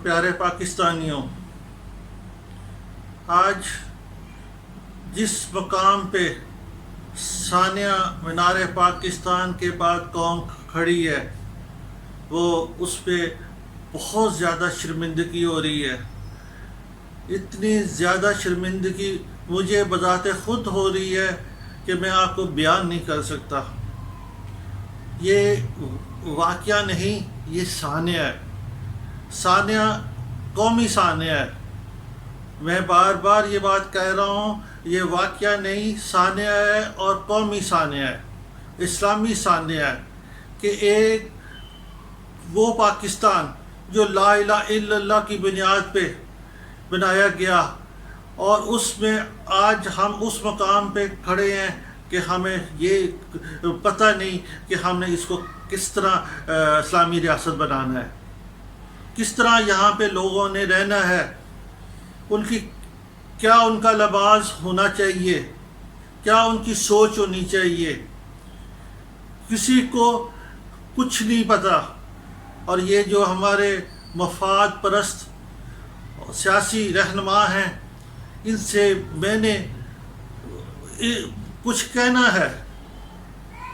پیارے پاکستانیوں، آج جس مقام پہ ثانیہ مینار پاکستان کے بعد قوم کھڑی ہے، وہ اس پہ بہت زیادہ شرمندگی ہو رہی ہے۔ اتنی زیادہ شرمندگی مجھے بذات خود ہو رہی ہے کہ میں آپ کو بیان نہیں کر سکتا۔ یہ واقعہ نہیں، یہ ثانیہ ہے، ثانیہ قومی ثانیہ ہے۔ میں بار بار یہ بات کہہ رہا ہوں، یہ واقعہ نہیں، ثانیہ ہے اور قومی ثانیہ ہے، اسلامی ثانیہ ہے کہ ایک وہ پاکستان جو لا الہ الا اللہ کی بنیاد پہ بنایا گیا، اور اس میں آج ہم اس مقام پہ کھڑے ہیں کہ ہمیں یہ پتہ نہیں کہ ہم نے اس کو کس طرح اسلامی ریاست بنانا ہے، کس طرح یہاں پہ لوگوں نے رہنا ہے، ان کی کیا ان کا لباس ہونا چاہیے، کیا ان کی سوچ ہونی چاہیے، کسی کو کچھ نہیں پتہ۔ اور یہ جو ہمارے مفاد پرست سیاسی رہنما ہیں، ان سے میں نے کچھ کہنا ہے،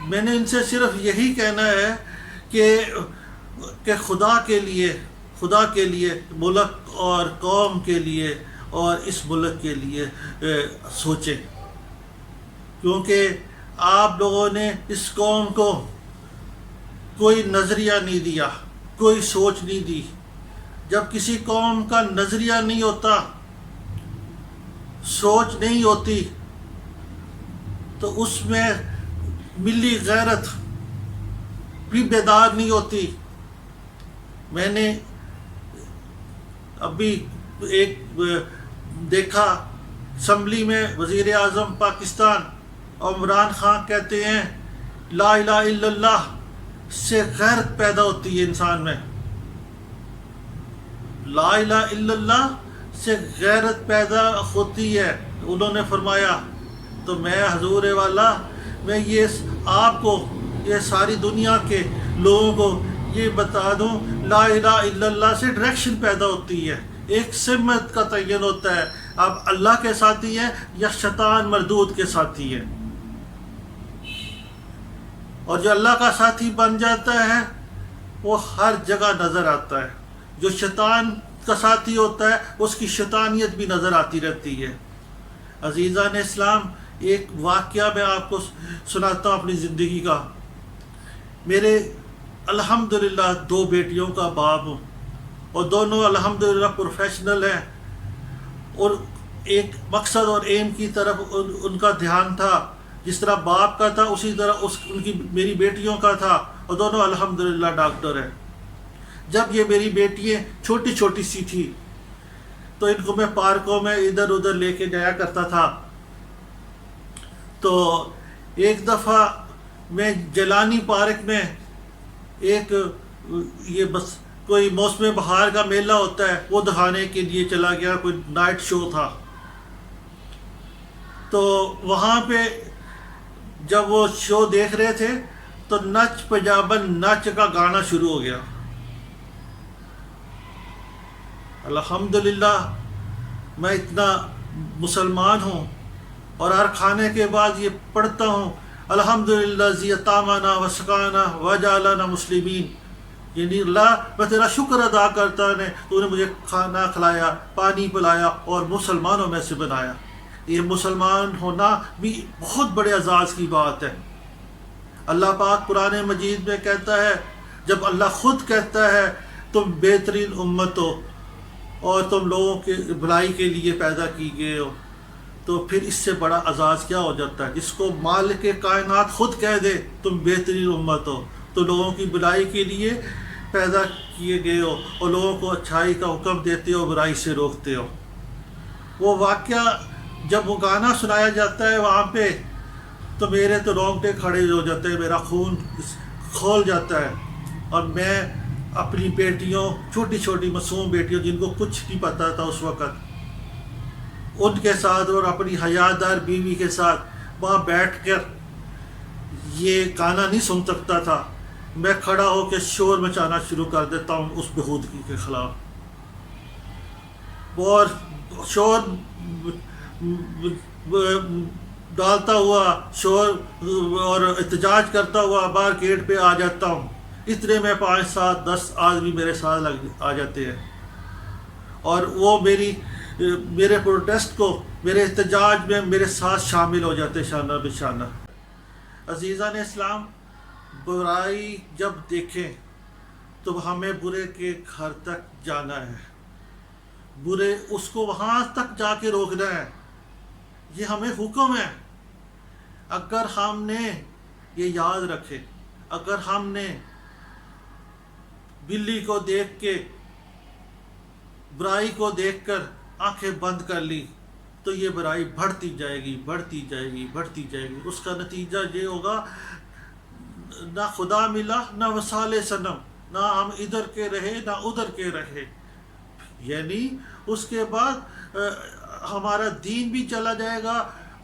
میں نے ان سے صرف یہی کہنا ہے کہ خدا کے لیے ملک اور قوم کے لیے اور اس ملک کے لیے سوچیں، کیونکہ آپ لوگوں نے اس قوم کو کوئی نظریہ نہیں دیا، کوئی سوچ نہیں دی۔ جب کسی قوم کا نظریہ نہیں ہوتا، سوچ نہیں ہوتی، تو اس میں ملی غیرت بھی بیدار نہیں ہوتی۔ میں نے ابھی ایک دیکھا، اسمبلی میں وزیر اعظم پاکستان عمران خان کہتے ہیں لا الہ الا اللہ سے غیرت پیدا ہوتی ہے انسان میں، لا الہ الا اللہ سے غیرت پیدا ہوتی ہے، انہوں نے فرمایا۔ تو میں حضور والا، میں یہ آپ کو، یہ ساری دنیا کے لوگوں کو یہ بتا دوں، لا الہ الا اللہ سے ڈائریکشن پیدا ہوتی ہے، ایک سمت کا تعین ہوتا ہے، آپ اللہ کے ساتھی ہیں یا شیطان مردود کے ساتھی ہیں۔ اور جو اللہ کا ساتھی بن جاتا ہے وہ ہر جگہ نظر آتا ہے، جو شیطان کا ساتھی ہوتا ہے اس کی شیطانیت بھی نظر آتی رہتی ہے۔ عزیزان اسلام، ایک واقعہ میں آپ کو سناتا ہوں اپنی زندگی کا۔ میرے الحمدللہ 2 بیٹیوں کا باپ ہوں، اور دونوں الحمدللہ پروفیشنل ہیں، اور ایک مقصد اور ایم کی طرف ان کا دھیان تھا، جس طرح باپ کا تھا اسی طرح ان کی میری بیٹیوں کا تھا، اور دونوں الحمدللہ ڈاکٹر ہیں۔ جب یہ میری بیٹیاں چھوٹی چھوٹی سی تھی تو ان کو میں پارکوں میں ادھر ادھر لے کے جایا کرتا تھا۔ تو ایک دفعہ میں جیلانی پارک میں یہ بس کوئی موسم بہار کا میلہ ہوتا ہے، وہ دکھانے کے لیے چلا گیا، کوئی نائٹ شو تھا۔ تو وہاں پہ جب وہ شو دیکھ رہے تھے تو نچ پنجابن نچ کا گانا شروع ہو گیا۔ الحمدللہ میں اتنا مسلمان ہوں، اور ہر کھانے کے بعد یہ پڑھتا ہوں، الحمدللہ ذی اطعمنا وسقانا وجعلنا مسلمین، یعنی اللہ میں تیرا شکر ادا کرتا ہے، تو نے مجھے کھانا کھلایا، پانی پلایا اور مسلمانوں میں سے بنایا۔ یہ مسلمان ہونا بھی بہت بڑے اعزاز کی بات ہے۔ اللہ پاک قرآن مجید میں کہتا ہے، جب اللہ خود کہتا ہے تم بہترین امت ہو اور تم لوگوں کے بھلائی کے لیے پیدا کی گئے ہو، تو پھر اس سے بڑا اعزاز کیا ہو جاتا ہے؟ جس کو مالک کائنات خود کہہ دے تم بہترین امت ہو، تو لوگوں کی بھلائی کے لیے پیدا کیے گئے ہو، اور لوگوں کو اچھائی کا حکم دیتے ہو، برائی سے روکتے ہو۔ وہ واقعہ جب وہ گانا سنایا جاتا ہے وہاں پہ، تو میرے تو رونگٹے کھڑے ہو جاتے ہیں، میرا خون کھول جاتا ہے، اور میں اپنی بیٹیوں، چھوٹی چھوٹی معصوم بیٹیوں جن کو کچھ نہیں پتہ تھا اس وقت، ان کے ساتھ اور اپنی حیادار بیوی کے ساتھ وہاں بیٹھ کر یہ گانا نہیں سن سکتا تھا۔ میں کھڑا ہو کے شور مچانا شروع کر دیتا ہوں اس بہودگی کے خلاف۔ اور شور ڈالتا ہوا، شور اور احتجاج کرتا ہوا بار گیٹ پہ آ جاتا ہوں، اتنے میں 5 7 10 آدمی میرے ساتھ آ جاتے ہیں، اور وہ میرے پروٹیسٹ کو، میرے احتجاج میں میرے ساتھ شامل ہو جاتے شانہ بشانہ۔ عزیزان اسلام، برائی جب دیکھیں تو ہمیں برے کے گھر تک جانا ہے، برے اس کو وہاں تک جا کے روکنا ہے، یہ ہمیں حکم ہے۔ اگر ہم نے یہ یاد رکھے، اگر ہم نے بلی کو دیکھ کے، برائی کو دیکھ کر آنکھیں بند کر لی تو یہ برائی بڑھتی جائے گی، بڑھتی جائے گی، بڑھتی جائے گی۔ اس کا نتیجہ یہ ہوگا، نہ خدا ملا نہ وصال صنم، نہ ہم ادھر کے رہے نہ ادھر کے رہے، یعنی اس کے بعد ہمارا دین بھی چلا جائے گا،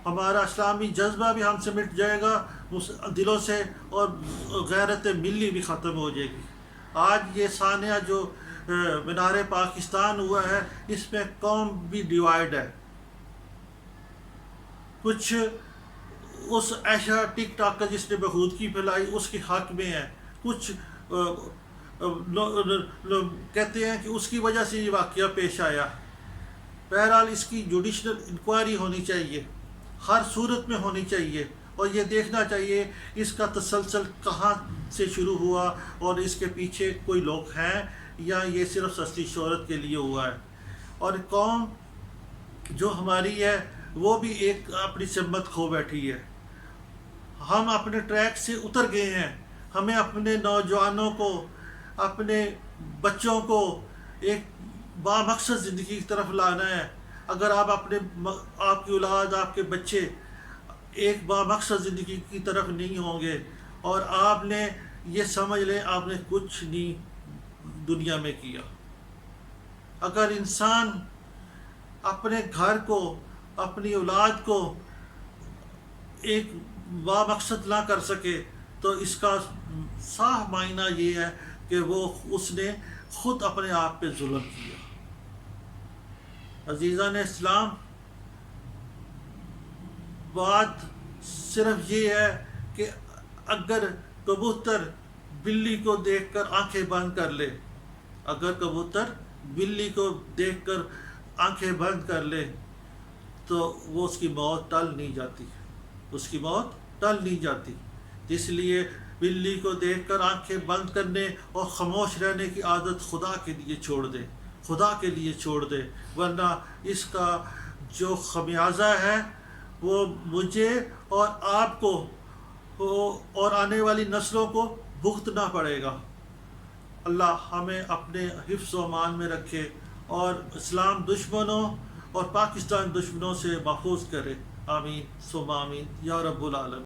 ہمارا اسلامی جذبہ بھی ہم سے مٹ جائے گا اس دلوں سے، اور غیرت ملی بھی ختم ہو جائے گی۔ آج یہ سانحہ جو مینار پاکستان ہوا ہے، اس میں قوم بھی ڈیوائیڈ ہے، کچھ اس ایشا ٹک ٹاک کا جس نے بہودگی پھیلائی اس کے حق میں ہے، کچھ کہتے ہیں کہ اس کی وجہ سے یہ واقعہ پیش آیا۔ بہرحال اس کی جوڈیشل انکوائری ہونی چاہیے، ہر صورت میں ہونی چاہیے، اور یہ دیکھنا چاہیے اس کا تسلسل کہاں سے شروع ہوا اور اس کے پیچھے کوئی لوگ ہیں یا یہ صرف سستی شہرت کے لیے ہوا ہے۔ اور قوم جو ہماری ہے وہ بھی ایک اپنی سمت کھو بیٹھی ہے، ہم اپنے ٹریک سے اتر گئے ہیں، ہمیں اپنے نوجوانوں کو، اپنے بچوں کو ایک بامقصد زندگی کی طرف لانا ہے۔ اگر آپ آپ کی اولاد، آپ کے بچے ایک بامقصد زندگی کی طرف نہیں ہوں گے، اور آپ نے یہ سمجھ لیں آپ نے کچھ نہیں دنیا میں کیا۔ اگر انسان اپنے گھر کو، اپنی اولاد کو ایک بامقصد نہ کر سکے تو اس کا صاف معنی یہ ہے کہ اس نے خود اپنے آپ پہ ظلم کیا۔ عزیزان اسلام، بات صرف یہ ہے کہ اگر کبوتر بلی کو دیکھ کر آنکھیں بند کر لے، اگر کبوتر بلی کو دیکھ کر آنکھیں بند کر لے تو وہ اس کی موت ٹل نہیں جاتی، اس کی موت ٹل نہیں جاتی۔ اس لیے بلی کو دیکھ کر آنکھیں بند کرنے اور خاموش رہنے کی عادت خدا کے لیے چھوڑ دے، خدا کے لیے چھوڑ دے، ورنہ اس کا جو خمیازہ ہے وہ مجھے اور آپ کو اور آنے والی نسلوں کو بھگتنا پڑے گا۔ اللہ ہمیں اپنے حفظ و امان میں رکھے اور اسلام دشمنوں اور پاکستان دشمنوں سے محفوظ کرے، آمین ثم آمین یا رب العالمین۔